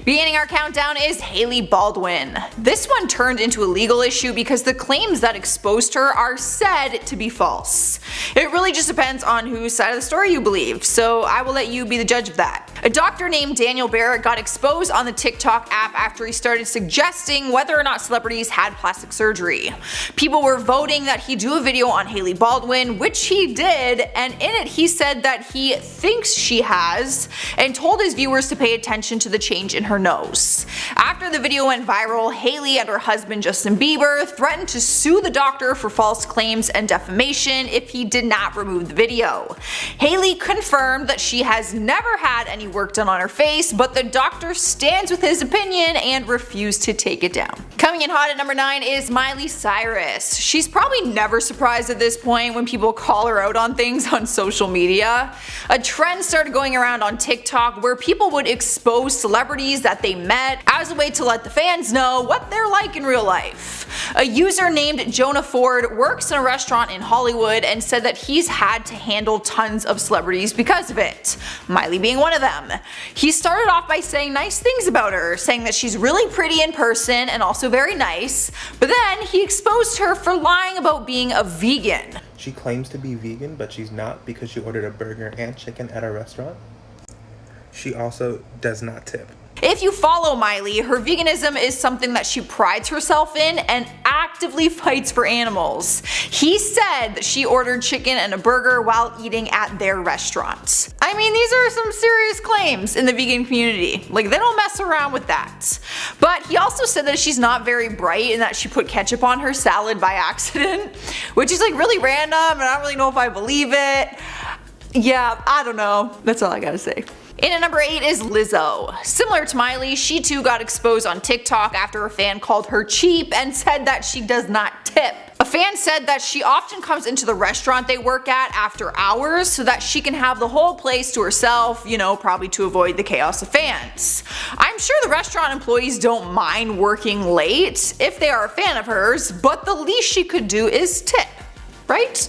Beginning our countdown is Hailey Baldwin. This one turned into a legal issue because the claims that exposed her are said to be false. It really just depends on whose side of the story you believe, so I will let you be the judge of that. A doctor named Daniel Barrett got exposed on the TikTok app after he started suggesting whether or not celebrities had plastic surgery. People were voting that he do a video on Hailey Baldwin, which he did, and in it he said that he thinks she has, and told his viewers to pay attention to the change in her nose. After the video went viral, Hailey and her husband Justin Bieber threatened to sue the doctor for false claims and defamation if he did not remove the video. Hailey confirmed that she has never had any work done on her face, but the doctor stands with his opinion and refused to take it down. Coming in hot at number 9 is Miley Cyrus. She's probably never surprised at this point when people call her out on things on social media. A trend started going around on TikTok where people would expose celebrities that they met as a way to let the fans know what they're like in real life. A user named Jonah Ford works in a restaurant in Hollywood and said that he's had to handle tons of celebrities because of it, Miley being one of them. He started off by saying nice things about her, saying that she's really pretty in person and also very nice, but then he exposed her for lying about being a vegan. She claims to be vegan, but she's not because she ordered a burger and chicken at a restaurant. She also does not tip. If you follow Miley, her veganism is something that she prides herself in and actively fights for animals. He said that she ordered chicken and a burger while eating at their restaurant. I mean, these are some serious claims in the vegan community. Like, they don't mess around with that. But he also said that she's not very bright and that she put ketchup on her salad by accident, which is like really random and I don't really know if I believe it. Yeah, I don't know. That's all I gotta say. In at number 8 is Lizzo. Similar to Miley, she too got exposed on TikTok after a fan called her cheap and said that she does not tip. A fan said that she often comes into the restaurant they work at after hours so that she can have the whole place to herself, you know, probably to avoid the chaos of fans. I'm sure the restaurant employees don't mind working late if they are a fan of hers, but the least she could do is tip, right?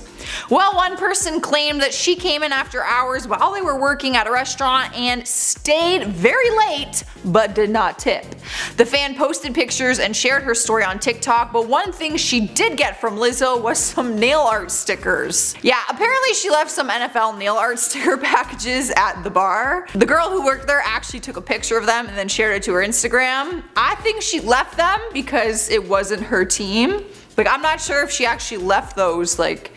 Well, one person claimed that she came in after hours while they were working at a restaurant and stayed very late but did not tip. The fan posted pictures and shared her story on TikTok, but one thing she did get from Lizzo was some nail art stickers. Yeah, apparently she left some NFL nail art sticker packages at the bar. The girl who worked there actually took a picture of them and then shared it to her Instagram. I think she left them because it wasn't her team. Like, I'm not sure if she actually left those, like,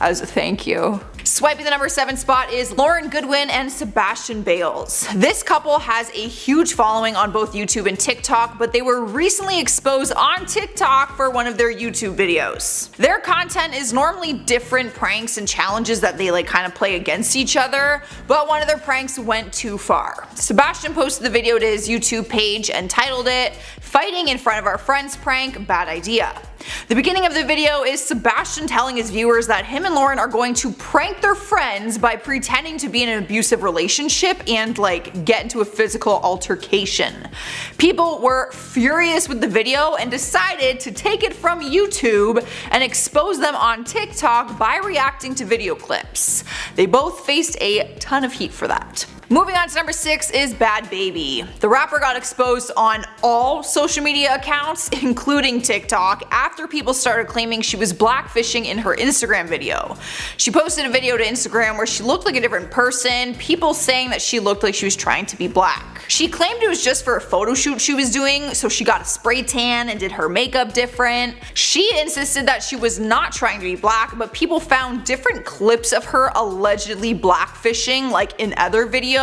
as a thank you. Swiping the number 7 spot is Lauren Goodwin and Sebastian Bales. This couple has a huge following on both YouTube and TikTok, but they were recently exposed on TikTok for one of their YouTube videos. Their content is normally different pranks and challenges that they like kind of play against each other, but one of their pranks went too far. Sebastian posted the video to his YouTube page and titled it, "Fighting in front of our friends prank, bad idea." The beginning of the video is Sebastian telling his viewers that him and Lauren are going to prank their friends by pretending to be in an abusive relationship and like get into a physical altercation. People were furious with the video and decided to take it from YouTube and expose them on TikTok by reacting to video clips. They both faced a ton of heat for that. Moving on to number 6 is Bad Baby. The rapper got exposed on all social media accounts, including TikTok, after people started claiming she was blackfishing in her Instagram video. She posted a video to Instagram where she looked like a different person, people saying that she looked like she was trying to be black. She claimed it was just for a photo shoot she was doing, so she got a spray tan and did her makeup different. She insisted that she was not trying to be black, but people found different clips of her allegedly blackfishing, like in other videos,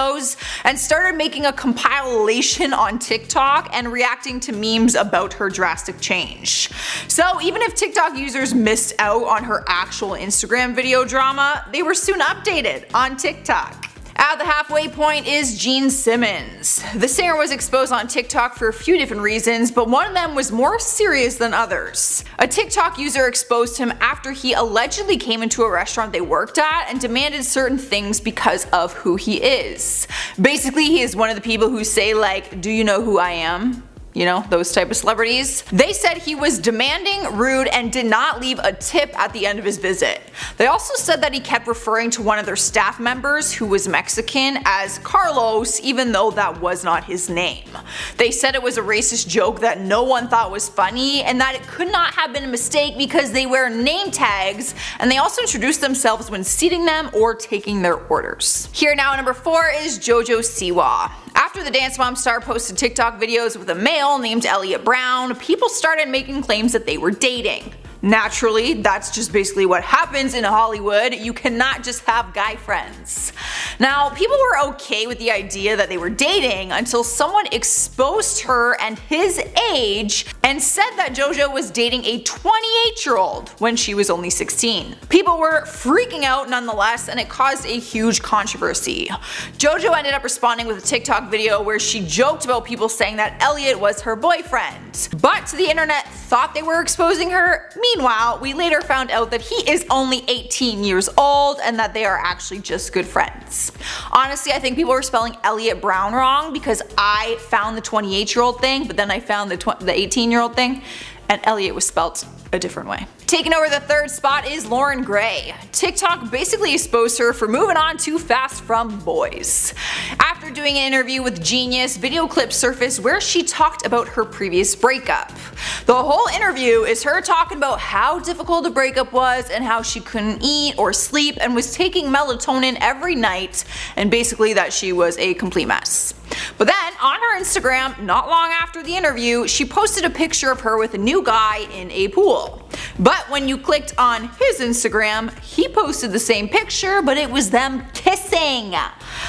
and started making a compilation on TikTok and reacting to memes about her drastic change. So even if TikTok users missed out on her actual Instagram video drama, they were soon updated on TikTok. At the halfway point is Gene Simmons. The singer was exposed on TikTok for a few different reasons, but one of them was more serious than others. A TikTok user exposed him after he allegedly came into a restaurant they worked at and demanded certain things because of who he is. Basically, he is one of the people who say like, "Do you know who I am?" you know, those type of celebrities. They said he was demanding, rude, and did not leave a tip at the end of his visit. They also said that he kept referring to one of their staff members, who was Mexican, as Carlos, even though that was not his name. They said it was a racist joke that no one thought was funny, and that it could not have been a mistake because they wear name tags, and they also introduce themselves when seating them or taking their orders. Here now at number 4 is JoJo Siwa. After the Dance Mom star posted TikTok videos with a male named Elliot Brown, people started making claims that they were dating. Naturally, that's just basically what happens in Hollywood. You cannot just have guy friends. Now, people were okay with the idea that they were dating until someone exposed her and his age and said that JoJo was dating a 28-year-old when she was only 16. People were freaking out nonetheless, and it caused a huge controversy. JoJo ended up responding with a TikTok video where she joked about people saying that Elliot was her boyfriend. But the internet thought they were exposing her. Meanwhile, we later found out that he is only 18 years old and that they are actually just good friends. Honestly, I think people were spelling Elliot Brown wrong because I found the 28-year-old thing, but then I found the 18-year-old thing, and Elliot was spelled a different way. Taking over the 3rd spot is Lauren Gray. TikTok basically exposed her for moving on too fast from boys. After doing an interview with Genius, video clips surfaced where she talked about her previous breakup. The whole interview is her talking about how difficult the breakup was and how she couldn't eat or sleep and was taking melatonin every night, and basically that she was a complete mess. But then on her Instagram, not long after the interview, she posted a picture of her with a new guy in a pool. But when you clicked on his Instagram, he posted the same picture, but it was them kissing.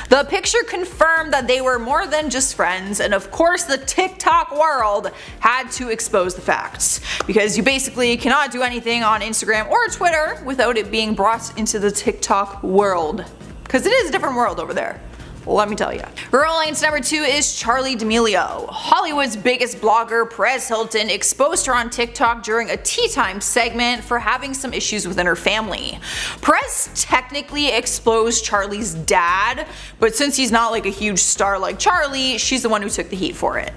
The picture confirmed that they were more than just friends, and of course the TikTok world had to expose the facts. Because you basically cannot do anything on Instagram or Twitter without it being brought into the TikTok world. Because it is a different world over there. Let me tell you. Rolling into number 2 is Charli D'Amelio. Hollywood's biggest blogger, Perez Hilton, exposed her on TikTok during a tea time segment for having some issues within her family. Perez technically exposed Charli's dad, but since he's not like a huge star like Charli, she's the one who took the heat for it.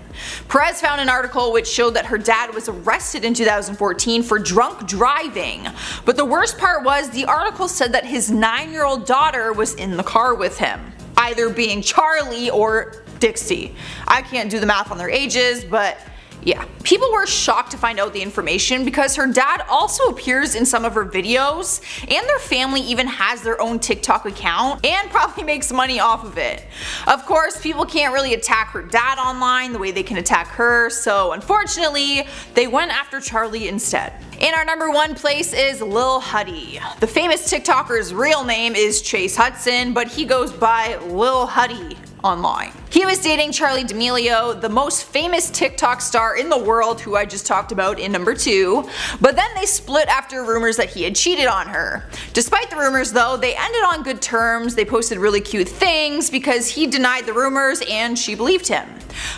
Perez found an article which showed that her dad was arrested in 2014 for drunk driving, but the worst part was the article said that his 9-year-old daughter was in the car with him, either being Charli or Dixie. I can't do the math on their ages, but yeah. People were shocked to find out the information because her dad also appears in some of her videos, and their family even has their own TikTok account and probably makes money off of it. Of course, people can't really attack her dad online the way they can attack her, so unfortunately, they went after Charli instead. In our number 1 place is Lil Huddy. The famous TikToker's real name is Chase Hudson, but he goes by Lil Huddy online. He was dating Charli D'Amelio, the most famous TikTok star in the world who I just talked about in number 2, but then they split after rumors that he had cheated on her. Despite the rumors though, they ended on good terms. They posted really cute things because he denied the rumors and she believed him.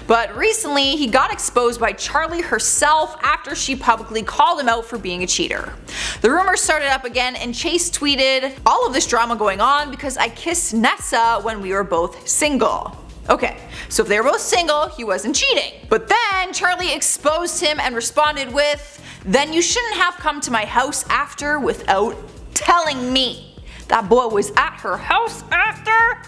But recently he got exposed by Charli herself after she publicly called him out for being a cheater. The rumors started up again and Chase tweeted, "All of this drama going on because I kissed Nessa when we were both single." Okay, so if they were both single, he wasn't cheating. But then Charli exposed him and responded with, "Then you shouldn't have come to my house after without telling me." That boy was at her house after?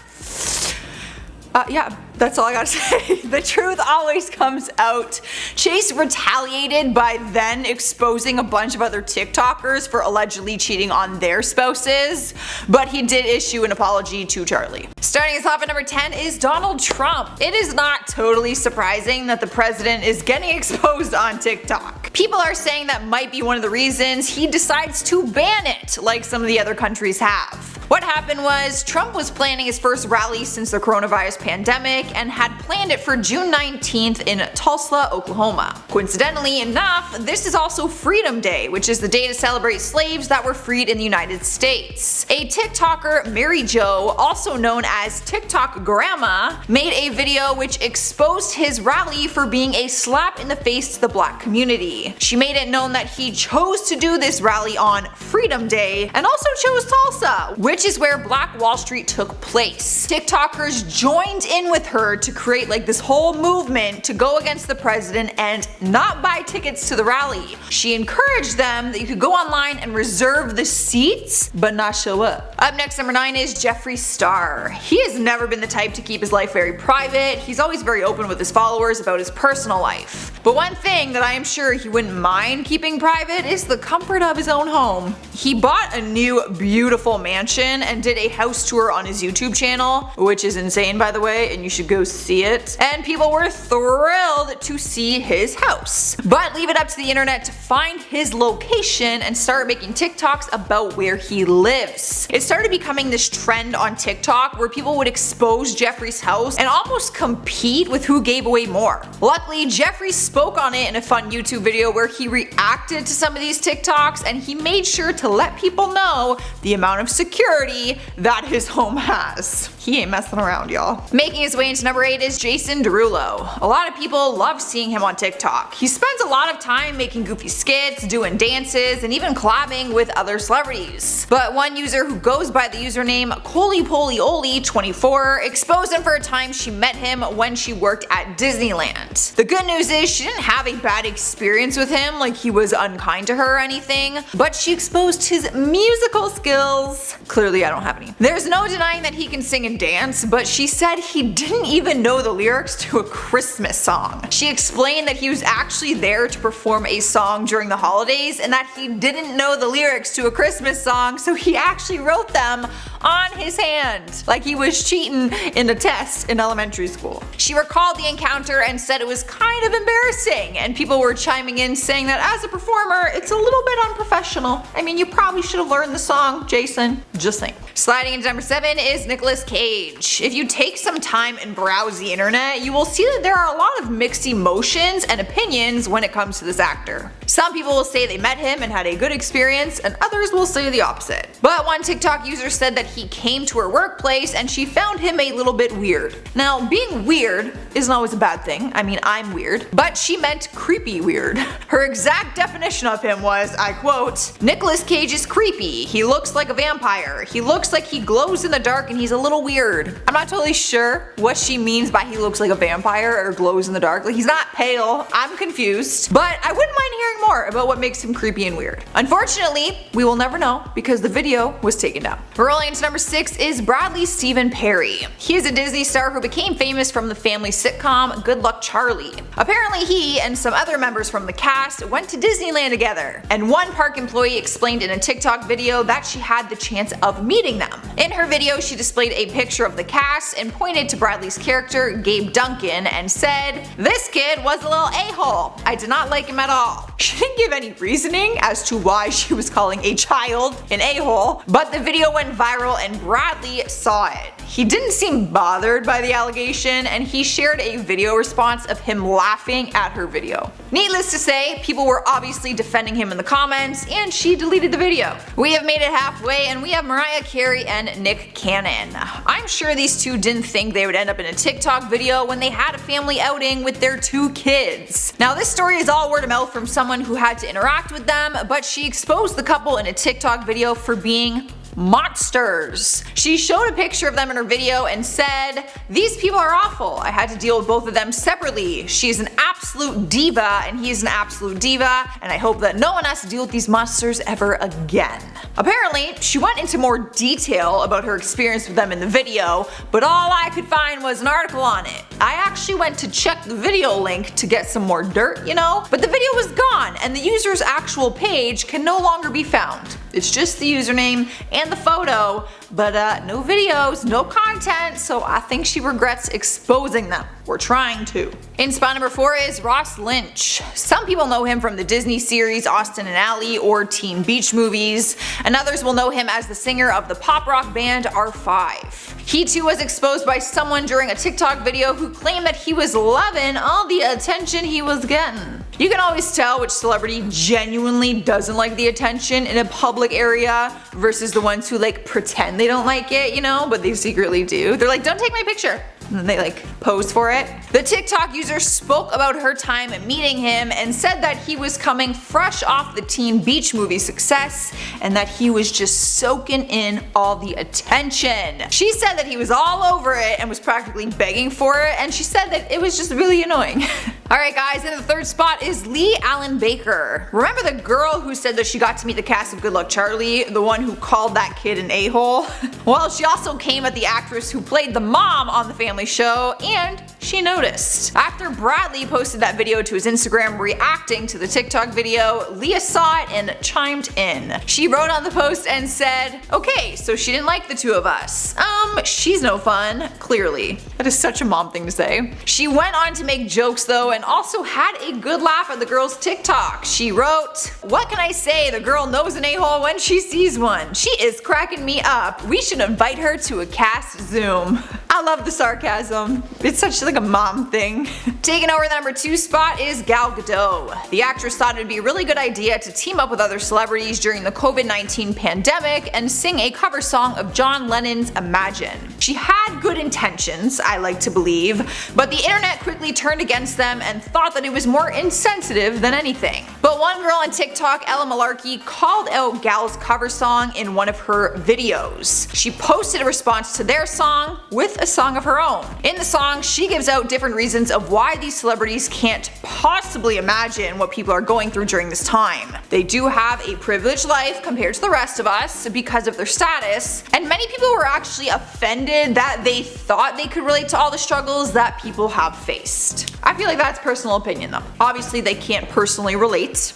Yeah, that's all I gotta say. The truth always comes out. Chase retaliated by then exposing a bunch of other TikTokers for allegedly cheating on their spouses, but he did issue an apology to Charli. Starting us off at number 10 is Donald Trump. It is not totally surprising that the president is getting exposed on TikTok. People are saying that might be one of the reasons he decides to ban it, like some of the other countries have. What happened was, Trump was planning his first rally since the coronavirus pandemic and had planned it for June 19th in Tulsa, Oklahoma. Coincidentally enough, this is also Freedom Day, which is the day to celebrate slaves that were freed in the United States. A TikToker, Mary Jo, also known as TikTok Grandma, made a video which exposed his rally for being a slap in the face to the black community. She made it known that he chose to do this rally on Freedom Day and also chose Tulsa, which which is where Black Wall Street took place. TikTokers joined in with her to create like this whole movement to go against the president and not buy tickets to the rally. She encouraged them that you could go online and reserve the seats, but not show up. Up next, number 9 is Jeffree Star. He has never been the type to keep his life very private. He's always very open with his followers about his personal life. But one thing that I am sure he wouldn't mind keeping private is the comfort of his own home. He bought a new beautiful mansion and did a house tour on his YouTube channel, which is insane by the way, and you should go see it. And people were thrilled to see his house. But leave it up to the internet to find his location and start making TikToks about where he lives. It started becoming this trend on TikTok where people would expose Jeffree's house and almost compete with who gave away more. Luckily, Jeffree spoke on it in a fun YouTube video where he reacted to some of these TikToks and he made sure to let people know the amount of security that his home has. He ain't messing around, y'all. Making his way into number 8 is Jason Derulo. A lot of people love seeing him on TikTok. He spends a lot of time making goofy skits, doing dances, and even collabing with other celebrities. But one user who goes by the username ColyPolyOly24 exposed him for a time she met him when she worked at Disneyland. The good news is she didn't have a bad experience with him, like he was unkind to her or anything, but she exposed his musical skills. Clearly I don't have any. There's no denying that he can sing and dance, but she said he didn't even know the lyrics to a Christmas song. She explained that he was actually there to perform a song during the holidays and that he didn't know the lyrics to a Christmas song, so he actually wrote them on his hand, like he was cheating in a test in elementary school. She recalled the encounter and said it was kind of embarrassing, and people were chiming in saying that as a performer, it's a little bit unprofessional. I mean, you probably should have learned the song, Jason. Just saying. Sliding into number 7 is Nicolas Cage. If you take some time and browse the internet, you will see that there are a lot of mixed emotions and opinions when it comes to this actor. Some people will say they met him and had a good experience, and others will say the opposite. But one TikTok user said that he came to her workplace and she found him a little bit weird. Now, being weird isn't always a bad thing. I mean, I'm weird. But she meant creepy weird. Her exact definition of him was, I quote, "Nicolas Cage is creepy. He looks like a vampire. He looks like he glows in the dark and he's a little weird." I'm not totally sure what she means by he looks like a vampire or glows in the dark. Like, he's not pale. I'm confused. But I wouldn't mind hearing more about what makes him creepy and weird. Unfortunately, we will never know because the video was taken down. Rolling into number 6 is Bradley Stephen Perry. He is a Disney star who became famous from the family sitcom Good Luck Charlie. Apparently he and some other members from the cast went to Disneyland together, and one park employee explained in a TikTok video that she had the chance of meeting them. In her video, she displayed a picture of the cast and pointed to Bradley's character, Gabe Duncan, and said, "This kid was a little a-hole. I did not like him at all." She didn't give any reasoning as to why she was calling a child an a-hole, but the video went viral and Bradley saw it. He didn't seem bothered by the allegation, and he shared a video response of him laughing at her video. Needless to say, people were obviously defending him in the comments, and she deleted the video. We have made it halfway, and we have Mariah Carey and Nick Cannon. I'm sure these two didn't think they would end up in a TikTok video when they had a family outing with their 2 kids. Now, this story is all word of mouth from someone who had to interact with them, but she exposed the couple in a TikTok video for being monsters. She showed a picture of them in her video and said, "These people are awful. I had to deal with both of them separately. She's an absolute diva and he's an absolute diva, and I hope that no one has to deal with these monsters ever again." Apparently, she went into more detail about her experience with them in the video, but all I could find was an article on it. I actually went to check the video link to get some more dirt, you know, but the video was gone and the user's actual page can no longer be found. It's just the username and the photo, but no videos, no content, so I think she regrets exposing them. We're trying to. In spot number 4 is Ross Lynch. Some people know him from the Disney series Austin and Ally or Teen Beach movies, and others will know him as the singer of the pop rock band R5. He too was exposed by someone during a TikTok video who claimed that he was loving all the attention he was getting. You can always tell which celebrity genuinely doesn't like the attention in a public area versus the ones who like pretend they don't like it, you know, but they secretly do. They're like, "Don't take my picture." and then they like pose for it. The TikTok user spoke about her time meeting him and said that he was coming fresh off the Teen Beach movie success and that he was just soaking in all the attention. She said that he was all over it and was practically begging for it, and she said that it was just really annoying. Alright guys, in the third spot is Lee Allen Baker. Remember the girl who said that she got to meet the cast of Good Luck Charlie, the one who called that kid an a-hole? Well, she also came at the actress who played the mom on the family show, and she noticed. After Bradley posted that video to his Instagram reacting to the TikTok video, Leah saw it and chimed in. She wrote on the post and said, "Okay, so she didn't like the two of us. She's no fun, clearly." That is such a mom thing to say. She went on to make jokes though and also had a good laugh at the girl's TikTok. She wrote, "What can I say? The girl knows an a-hole when she sees one. She is cracking me up. We should invite her to a cast Zoom." I love the sarcasm. It's such like a mom thing. Taking over the number 2 spot is Gal Gadot. The actress thought it would be a really good idea to team up with other celebrities during the COVID-19 pandemic and sing a cover song of John Lennon's Imagine. She had good intentions, I like to believe, but the internet quickly turned against them and thought that it was more insensitive than anything. But one girl on TikTok, Ella Malarkey, called out Gal's cover song in one of her videos. She posted a response to their song with a song of her own. In the song, she gives out different reasons of why these celebrities can't possibly imagine what people are going through during this time. They do have a privileged life compared to the rest of us because of their status, and many people were actually offended that they thought they could relate to all the struggles that people have faced. I feel like that's personal opinion though. Obviously they can't personally relate,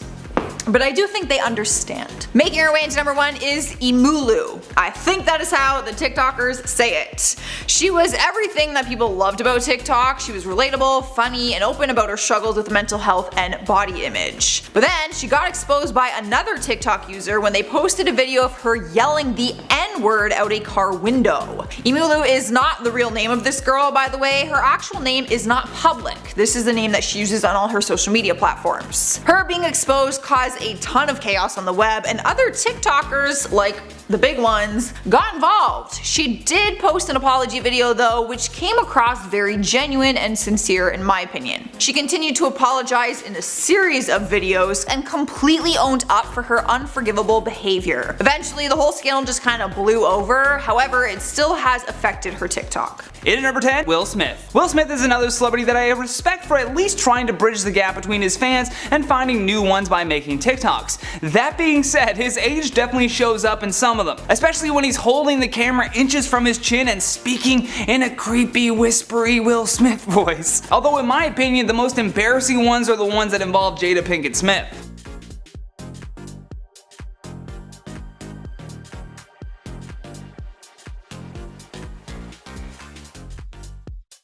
but I do think they understand. Making her way into number 1 is Imulu. I think that is how the TikTokers say it. She was everything that people loved about TikTok. She was relatable, funny, and open about her struggles with mental health and body image. But then she got exposed by another TikTok user when they posted a video of her yelling the N-word out a car window. Imulu is not the real name of this girl, by the way. Her actual name is not public. This is the name that she uses on all her social media platforms. Her being exposed caused a ton of chaos on the web, and other TikTokers, like the big ones, got involved. She did post an apology video though, which came across very genuine and sincere in my opinion. She continued to apologize in a series of videos and completely owned up for her unforgivable behavior. Eventually the whole scandal just kind of blew over, however it still has affected her TikTok. In at number 10, Will Smith. Will Smith is another celebrity that I respect for at least trying to bridge the gap between his fans and finding new ones by making TikToks. That being said, his age definitely shows up in some of them, especially when he's holding the camera inches from his chin and speaking in a creepy, whispery Will Smith voice. Although in my opinion, the most embarrassing ones are the ones that involve Jada Pinkett Smith.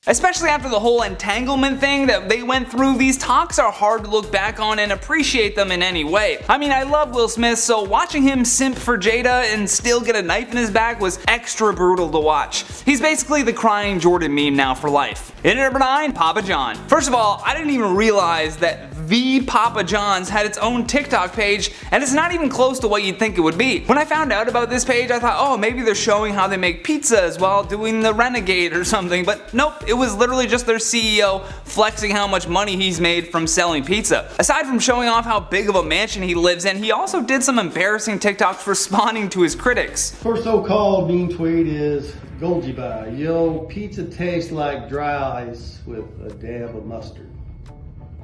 Especially after the whole entanglement thing that they went through, these talks are hard to look back on and appreciate them in any way. I mean, I love Will Smith, so watching him simp for Jada and still get a knife in his back was extra brutal to watch. He's basically the crying Jordan meme now for life. In at number 9, Papa John. First of all, I didn't even realize that the Papa John's had its own TikTok page, and it's not even close to what you'd think it would be. When I found out about this page, I thought, oh, maybe they're showing how they make pizzas while doing the Renegade or something, but nope, it was literally just their CEO flexing how much money he's made from selling pizza. Aside from showing off how big of a mansion he lives in, he also did some embarrassing TikToks responding to his critics. First so-called mean tweet is Goljibai. Yo, pizza tastes like dry ice with a dab of mustard.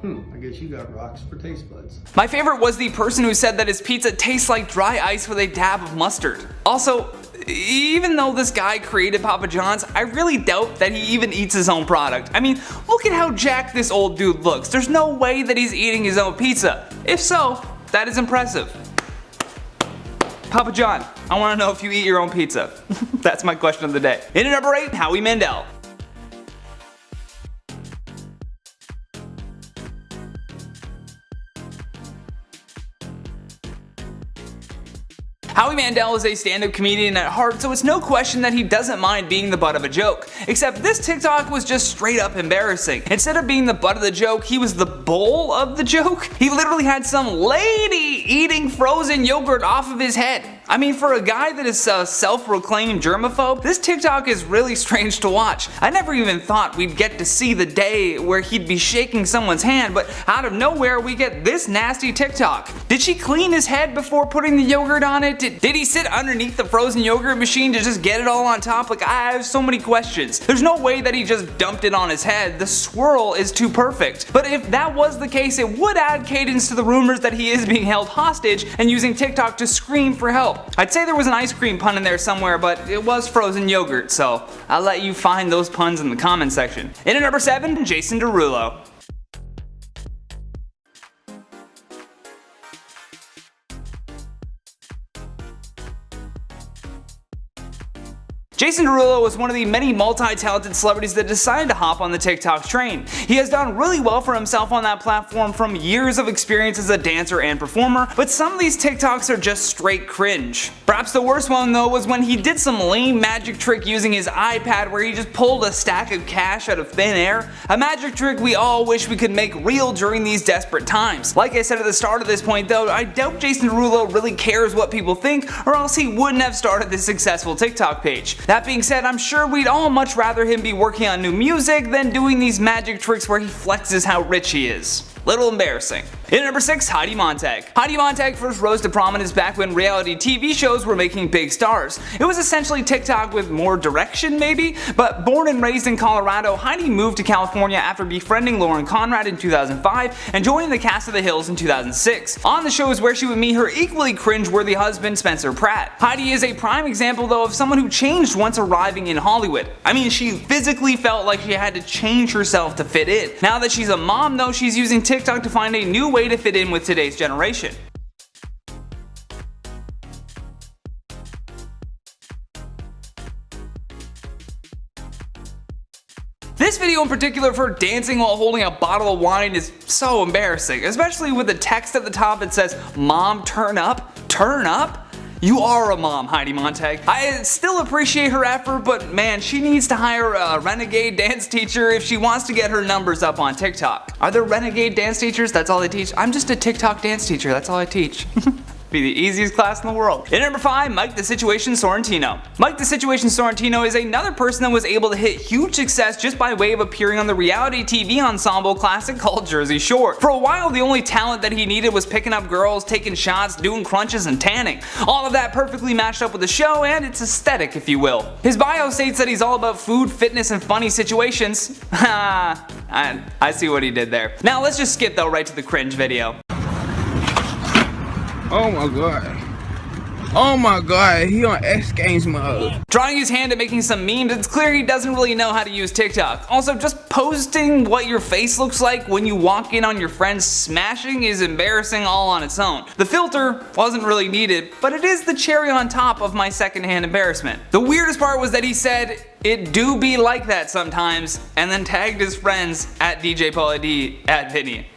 I guess you got rocks for taste buds. My favorite was the person who said that his pizza tastes like dry ice with a dab of mustard. Also, even though this guy created Papa John's, I really doubt that he even eats his own product. I mean, look at how jacked this old dude looks. There's no way that he's eating his own pizza. If so, that is impressive. Papa John, I want to know if you eat your own pizza. That's my question of the day. In at number 8, Howie Mandel. Howie Mandel is a stand-up comedian at heart, so it's no question that he doesn't mind being the butt of a joke. Except this TikTok was just straight up embarrassing. Instead of being the butt of the joke, he was the bowl of the joke. He literally had some lady eating frozen yogurt off of his head. I mean, for a guy that is a self-proclaimed germaphobe, this TikTok is really strange to watch. I never even thought we'd get to see the day where he'd be shaking someone's hand, but out of nowhere we get this nasty TikTok. Did she clean his head before putting the yogurt on it? Did he sit underneath the frozen yogurt machine to just get it all on top? Like, I have so many questions. There's no way that he just dumped it on his head. The swirl is too perfect. But if that was the case, it would add cadence to the rumors that he is being held hostage and using TikTok to scream for help. I'd say there was an ice cream pun in there somewhere, but it was frozen yogurt, so I'll let you find those puns in the comment section. In at number 7, Jason Derulo. Jason Derulo was one of the many multi-talented celebrities that decided to hop on the TikTok train. He has done really well for himself on that platform from years of experience as a dancer and performer, but some of these TikToks are just straight cringe. Perhaps the worst one though was when he did some lame magic trick using his iPad where he just pulled a stack of cash out of thin air. A magic trick we all wish we could make real during these desperate times. Like I said at the start of this point though, I doubt Jason Derulo really cares what people think, or else he wouldn't have started this successful TikTok page. That being said, I'm sure we'd all much rather him be working on new music than doing these magic tricks where he flexes how rich he is. Little embarrassing. In at number 6, Heidi Montag. Heidi Montag first rose to prominence back when reality TV shows were making big stars. It was essentially TikTok with more direction maybe, but born and raised in Colorado, Heidi moved to California after befriending Lauren Conrad in 2005 and joining the cast of The Hills in 2006. On the show is where she would meet her equally cringe-worthy husband Spencer Pratt. Heidi is a prime example though of someone who changed once arriving in Hollywood. I mean, she physically felt like she had to change herself to fit in. Now that she's a mom though, she's using TikTok to find a new way to fit in with today's generation. This video in particular of her dancing while holding a bottle of wine is so embarrassing, especially with the text at the top that says, "Mom, turn up? Turn up?" You are a mom, Heidi Montag. I still appreciate her effort, but man, she needs to hire a renegade dance teacher if she wants to get her numbers up on TikTok. Are there renegade dance teachers? That's all they teach? I'm just a TikTok dance teacher, that's all I teach. Be the easiest class in the world. In number 5, Mike the Situation Sorrentino. Mike the Situation Sorrentino is another person that was able to hit huge success just by way of appearing on the reality TV ensemble classic called Jersey Shore. For a while, the only talent that he needed was picking up girls, taking shots, doing crunches, and tanning. All of that perfectly matched up with the show and its aesthetic, if you will. His bio states that he's all about food, fitness, and funny situations. I see what he did there. Now let's just skip though right to the cringe video. Oh my god. Oh my god, he on X Games mode. Drawing his hand at making some memes, it's clear he doesn't really know how to use TikTok. Also, just posting what your face looks like when you walk in on your friends smashing is embarrassing all on its own. The filter wasn't really needed, but it is the cherry on top of my secondhand embarrassment. The weirdest part was that he said, "It do be like that sometimes," and then tagged his friends at DJ Paula D at Vinny.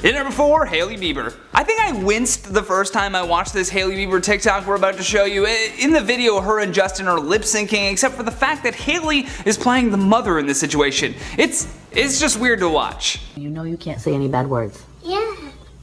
In number 4, Hailey Bieber. I think I winced the first time I watched this Hailey Bieber TikTok we're about to show you. In the video, her and Justin are lip syncing, except for the fact that Hailey is playing the mother in this situation. It's just weird to watch. You know you can't say any bad words. Yeah.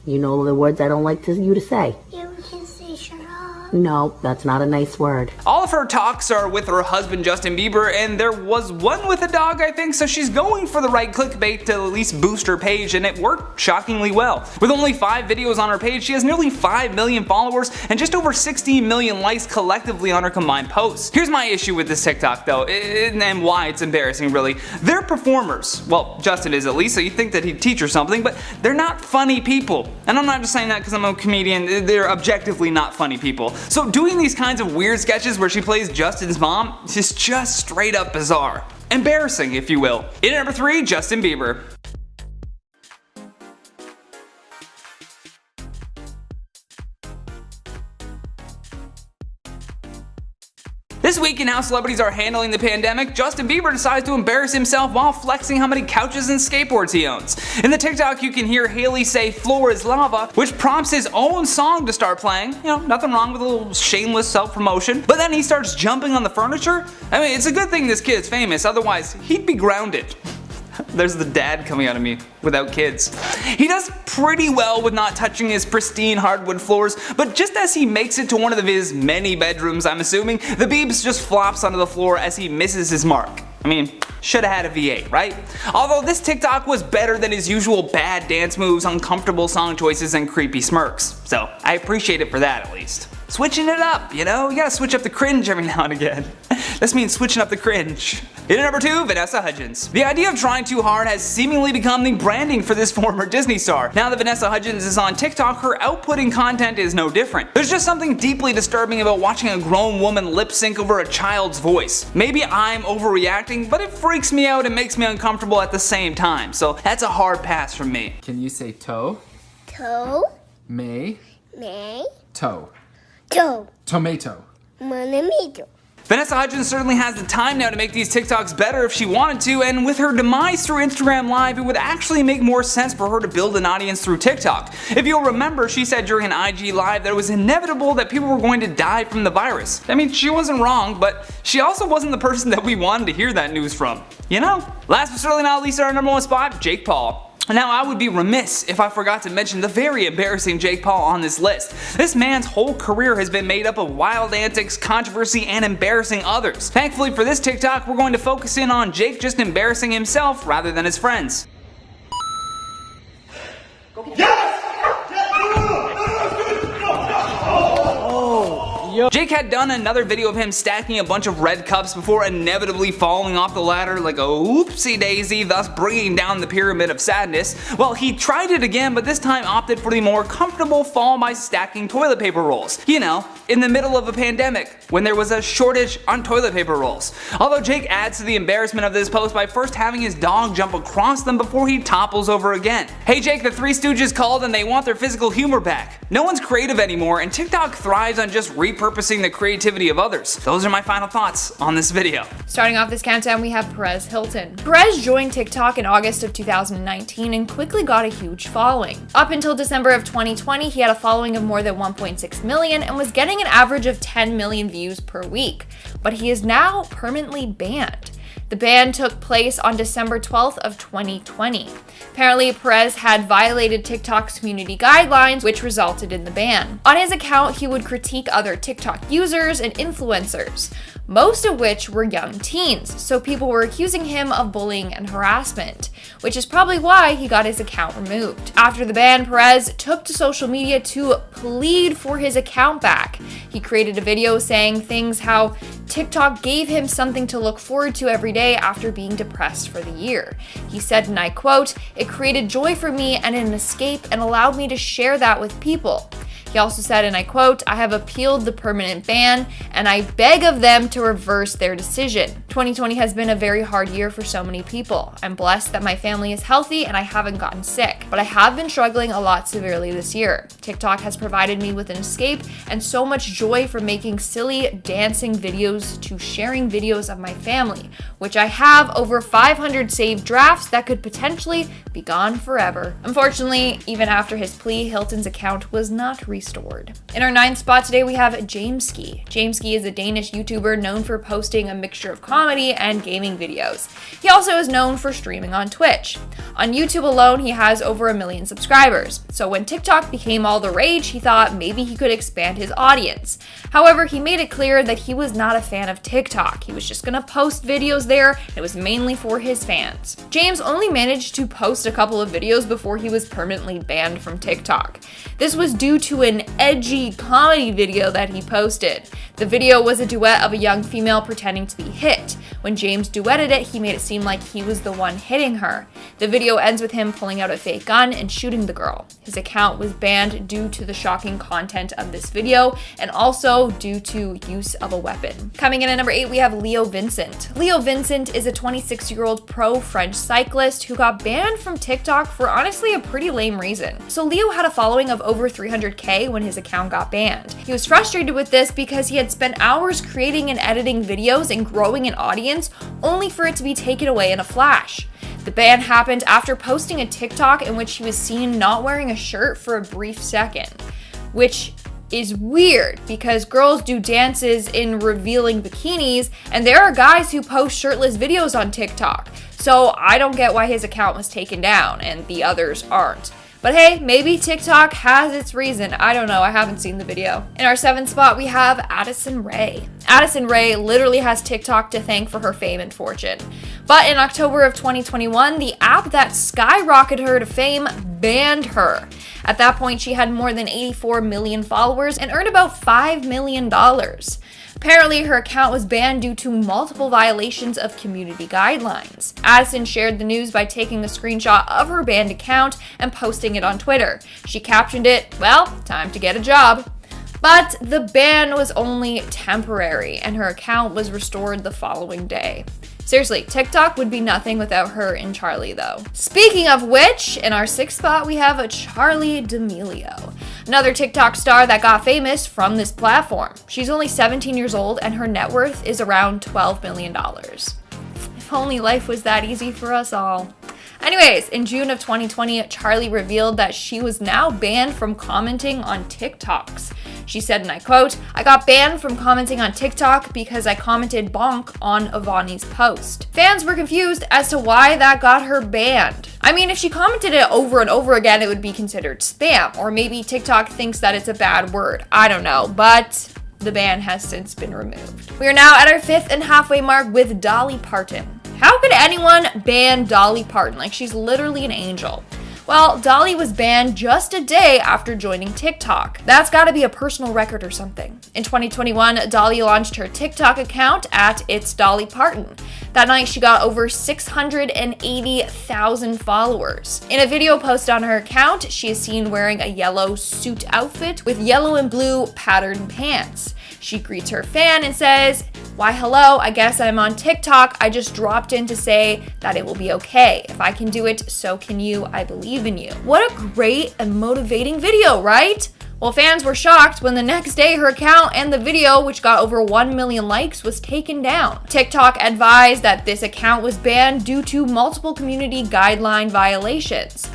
You know the words I don't like you to say. Yeah, we can say shut up. No, that's not a nice word. All of her talks are with her husband Justin Bieber, and there was one with a dog I think, so she's going for the right clickbait to at least boost her page, and it worked shockingly well. With only 5 videos on her page, she has nearly 5 million followers and just over 16 million likes collectively on her combined posts. Here's my issue with this TikTok though, and why it's embarrassing really. They're performers. Well, Justin is at least, so you'd think that he'd teach her something, but they're not funny people. And I'm not just saying that because I'm a comedian, they're objectively not funny people. So doing these kinds of weird sketches where she plays Justin's mom is just straight up bizarre. Embarrassing, if you will. In at number 3, Justin Bieber. This week in how celebrities are handling the pandemic, Justin Bieber decides to embarrass himself while flexing how many couches and skateboards he owns. In the TikTok you can hear Hailey say "floor is lava," which prompts his own song to start playing. You know, nothing wrong with a little shameless self-promotion. But then he starts jumping on the furniture. I mean, it's a good thing this kid's famous, otherwise he'd be grounded. There's the dad coming out of me without kids. He does pretty well with not touching his pristine hardwood floors, but just as he makes it to one of his many bedrooms, I'm assuming, the Biebs just flops onto the floor as he misses his mark. I mean, should've had a V8, right? Although this TikTok was better than his usual bad dance moves, uncomfortable song choices, and creepy smirks. So I appreciate it for that at least. Switching it up, you know? You gotta switch up the cringe every now and again. This means switching up the cringe. In at number 2, Vanessa Hudgens. The idea of trying too hard has seemingly become the branding for this former Disney star. Now that Vanessa Hudgens is on TikTok, her outputting content is no different. There's just something deeply disturbing about watching a grown woman lip sync over a child's voice. Maybe I'm overreacting, but it freaks me out and makes me uncomfortable at the same time, so that's a hard pass from me. Can you say toe? Toe. May? May. Toe. Toe. Tomato. Manamito. Vanessa Hudgens certainly has the time now to make these TikToks better if she wanted to, and with her demise through Instagram Live, it would actually make more sense for her to build an audience through TikTok. If you'll remember, she said during an IG Live that it was inevitable that people were going to die from the virus. I mean, she wasn't wrong, but she also wasn't the person that we wanted to hear that news from, you know? Last but certainly not least, our number 1 spot, Jake Paul. Now, I would be remiss if I forgot to mention the very embarrassing Jake Paul on this list. This man's whole career has been made up of wild antics, controversy, and embarrassing others. Thankfully for this TikTok, we're going to focus in on Jake just embarrassing himself rather than his friends. Jake had done another video of him stacking a bunch of red cups before inevitably falling off the ladder like a oopsie daisy, thus bringing down the pyramid of sadness. Well, he tried it again, but this time opted for the more comfortable fall by stacking toilet paper rolls. You know, in the middle of a pandemic, when there was a shortage on toilet paper rolls. Although Jake adds to the embarrassment of this post by first having his dog jump across them before he topples over again. Hey Jake, the Three Stooges called and they want their physical humor back. No one's creative anymore, and TikTok thrives on just repurposing the creativity of others. Those are my final thoughts on this video. Starting off this countdown, we have Perez Hilton. Perez joined TikTok in August of 2019 and quickly got a huge following. Up until December of 2020, he had a following of more than 1.6 million and was getting an average of 10 million views per week. But he is now permanently banned. The ban took place on December 12th of 2020. Apparently, Perez had violated TikTok's community guidelines, which resulted in the ban. On his account, he would critique other TikTok users and influencers, most of which were young teens, so people were accusing him of bullying and harassment, which is probably why he got his account removed. After the ban, Perez took to social media to plead for his account back. He created a video saying things how TikTok gave him something to look forward to every day after being depressed for the year. He said, and I quote, "It created joy for me and an escape and allowed me to share that with people." He also said, and I quote, "I have appealed the permanent ban and I beg of them to reverse their decision. 2020 has been a very hard year for so many people. I'm blessed that my family is healthy and I haven't gotten sick, but I have been struggling a lot severely this year. TikTok has provided me with an escape and so much joy from making silly dancing videos to sharing videos of my family, which I have over 500 saved drafts that could potentially be gone forever." Unfortunately, even after his plea, Hilton's account was not restored. In our 9th spot today, we have Jameski. Jameski is a Danish YouTuber known for posting a mixture of comedy and gaming videos. He also is known for streaming on Twitch. On YouTube alone, he has over 1 million subscribers. So when TikTok became all the rage, he thought maybe he could expand his audience. However, he made it clear that he was not a fan of TikTok. He was just gonna post videos there, and it was mainly for his fans. James only managed to post a couple of videos before he was permanently banned from TikTok. This was due to an edgy comedy video that he posted. The video was a duet of a young female pretending to be hit. When James duetted it, he made it seem like he was the one hitting her. The video ends with him pulling out a fake gun and shooting the girl. His account was banned due to the shocking content of this video and also due to use of a weapon. Coming in at number 8, we have Leo Vincent. Leo Vincent is a 26-year-old pro-French cyclist who got banned from TikTok for honestly a pretty lame reason. So Leo had a following of over 300K when his account got banned. He was frustrated with this because he had spent hours creating and editing videos and growing an audience only for it to be taken away in a flash. The ban happened after posting a TikTok in which he was seen not wearing a shirt for a brief second, which is weird because girls do dances in revealing bikinis and there are guys who post shirtless videos on TikTok. So I don't get why his account was taken down and the others aren't. But hey, maybe TikTok has its reason. I don't know, I haven't seen the video. In our 7th spot, we have Addison Rae. Addison Rae literally has TikTok to thank for her fame and fortune. But in October of 2021, the app that skyrocketed her to fame banned her. At that point, she had more than 84 million followers and earned about $5 million. Apparently, her account was banned due to multiple violations of community guidelines. Addison shared the news by taking a screenshot of her banned account and posting it on Twitter. She captioned it, "Well, time to get a job." But the ban was only temporary, and her account was restored the following day. Seriously, TikTok would be nothing without her and Charlie, though. Speaking of which, in our 6th spot, we have a Charli D'Amelio, another TikTok star that got famous from this platform. She's only 17 years old, and her net worth is around $12 million. If only life was that easy for us all. Anyways, in June of 2020, Charli revealed that she was now banned from commenting on TikToks. She said, and I quote, "I got banned from commenting on TikTok because I commented bonk on Avani's post." Fans were confused as to why that got her banned. I mean, if she commented it over and over again, it would be considered spam, or maybe TikTok thinks that it's a bad word. I don't know, but the ban has since been removed. We are now at our 5th and halfway mark with Dolly Parton. How could anyone ban Dolly Parton? Like, she's literally an angel. Well, Dolly was banned just a day after joining TikTok. That's gotta be a personal record or something. In 2021, Dolly launched her TikTok account at It's Dolly Parton. That night, she got over 680,000 followers. In a video posted on her account, she is seen wearing a yellow suit outfit with yellow and blue patterned pants. She greets her fan and says, "Why hello, I guess I'm on TikTok. I just dropped in to say that it will be okay. If I can do it, so can you. I believe in you." What a great and motivating video, right? Well, fans were shocked when the next day her account and the video, which got over 1 million likes, was taken down. TikTok advised that this account was banned due to multiple community guideline violations.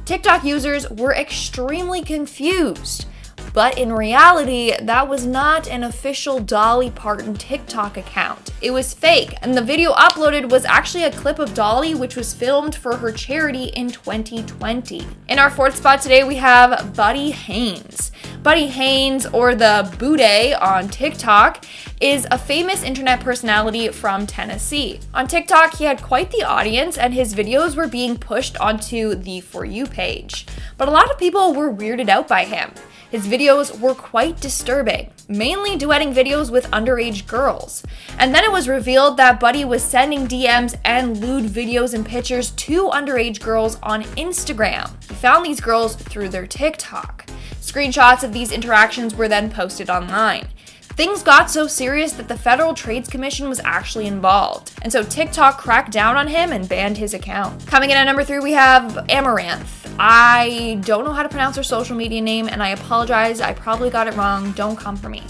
TikTok users were extremely confused. But in reality, that was not an official Dolly Parton TikTok account. It was fake, and the video uploaded was actually a clip of Dolly, which was filmed for her charity in 2020. In our 4th spot today, we have Buddy Haynes. Buddy Haynes, or the Bude on TikTok, is a famous internet personality from Tennessee. On TikTok, he had quite the audience, and his videos were being pushed onto the For You page. But a lot of people were weirded out by him. His videos were quite disturbing, mainly duetting videos with underage girls. And then it was revealed that Buddy was sending DMs and lewd videos and pictures to underage girls on Instagram. He found these girls through their TikTok. Screenshots of these interactions were then posted online. Things got so serious that the Federal Trade Commission was actually involved. And so TikTok cracked down on him and banned his account. Coming in at number 3, we have Amaranth. I don't know how to pronounce her social media name, and I apologize. I probably got it wrong. Don't come for me.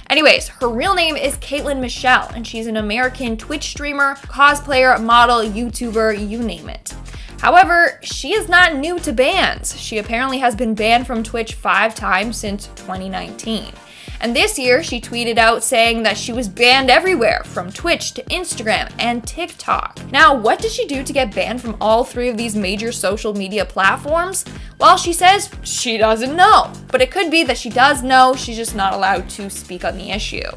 Anyways, her real name is Caitlin Michelle, and she's an American Twitch streamer, cosplayer, model, YouTuber, you name it. However, she is not new to bans. She apparently has been banned from Twitch 5 times since 2019. And this year, she tweeted out saying that she was banned everywhere, from Twitch to Instagram and TikTok. Now, what did she do to get banned from all 3 of these major social media platforms? Well, she says she doesn't know. But it could be that she does know, she's just not allowed to speak on the issue.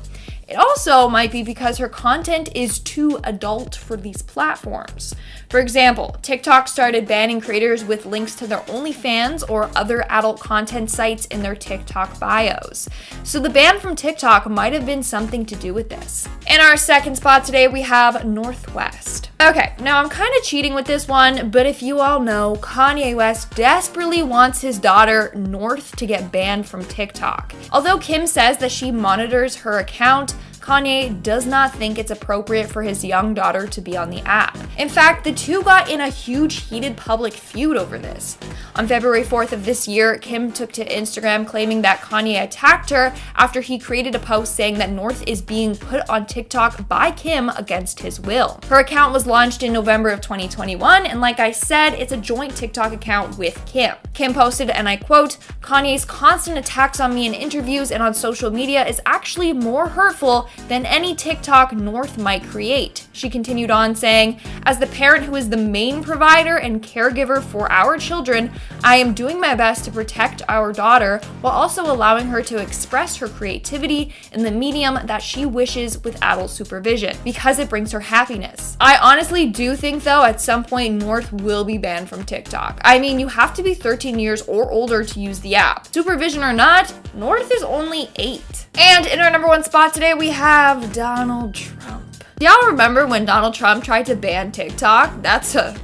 It also might be because her content is too adult for these platforms. For example, TikTok started banning creators with links to their OnlyFans or other adult content sites in their TikTok bios. So the ban from TikTok might have been something to do with this. In our 2nd spot today, we have Northwest. Okay, now I'm kind of cheating with this one, but if you all know, Kanye West desperately wants his daughter, North, to get banned from TikTok. Although Kim says that she monitors her account, Kanye does not think it's appropriate for his young daughter to be on the app. In fact, the two got in a huge heated public feud over this. On February 4th of this year, Kim took to Instagram claiming that Kanye attacked her after he created a post saying that North is being put on TikTok by Kim against his will. Her account was launched in November of 2021, and like I said, it's a joint TikTok account with Kim. Kim posted, and I quote, "Kanye's constant attacks on me in interviews and on social media is actually more hurtful than any TikTok North might create. She continued on saying, "As the parent who is the main provider and caregiver for our children, I am doing my best to protect our daughter while also allowing her to express her creativity in the medium that she wishes with adult supervision, because it brings her happiness." I honestly do think though at some point North will be banned from TikTok. I mean, you have to be 13 years or older to use the app. Supervision or not, North is only 8. And in our number 1 spot today, we have Donald Trump. Do y'all remember when Donald Trump tried to ban TikTok? That's a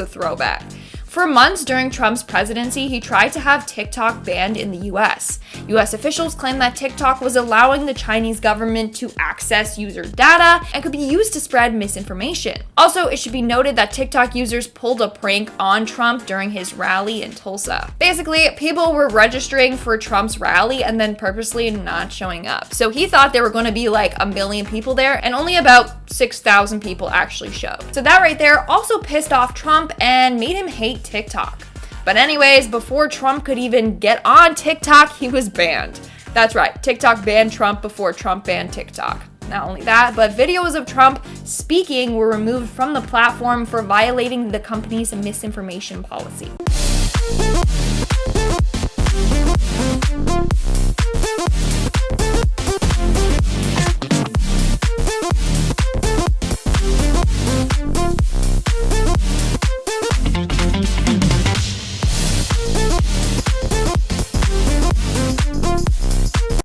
throwback. For months during Trump's presidency, he tried to have TikTok banned in the US. US officials claimed that TikTok was allowing the Chinese government to access user data and could be used to spread misinformation. Also, it should be noted that TikTok users pulled a prank on Trump during his rally in Tulsa. Basically, people were registering for Trump's rally and then purposely not showing up. So he thought there were going to be like 1 million people there, and only about 6,000 people actually showed. So that right there also pissed off Trump and made him hate TikTok. But anyways, before Trump could even get on TikTok, he was banned. That's right, TikTok banned Trump before Trump banned TikTok. Not only that, but videos of Trump speaking were removed from the platform for violating the company's misinformation policy.